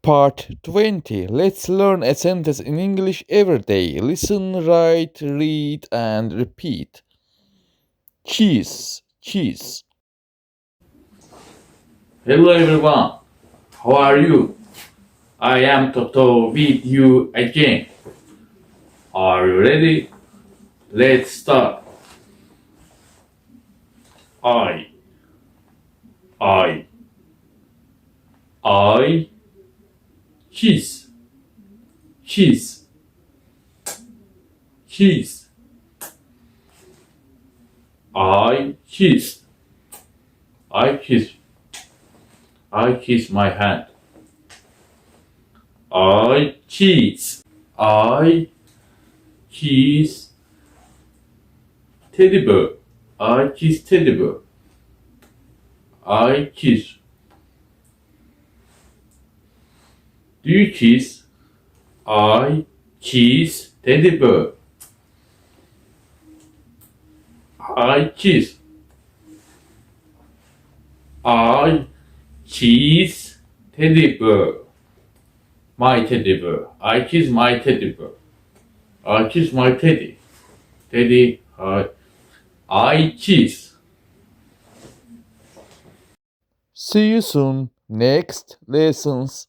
Part 20. Let's learn a sentence in English every day. Listen, write, read, and repeat. Cheese, cheese. Hello everyone, how are you? I am Toto with you again. Are you ready? Let's start. I, I, I, cheese, cheese, cheese. I kiss, I kiss, I kiss my hand. I cheese, I kiss teddy bear. I kiss teddy bear. I kiss. Do you kiss? I kiss teddy bear. I kiss. I kiss teddy bear. My teddy bear. I kiss my teddy bear. I kiss my teddy. Teddy. I kiss. See you soon. Next lessons.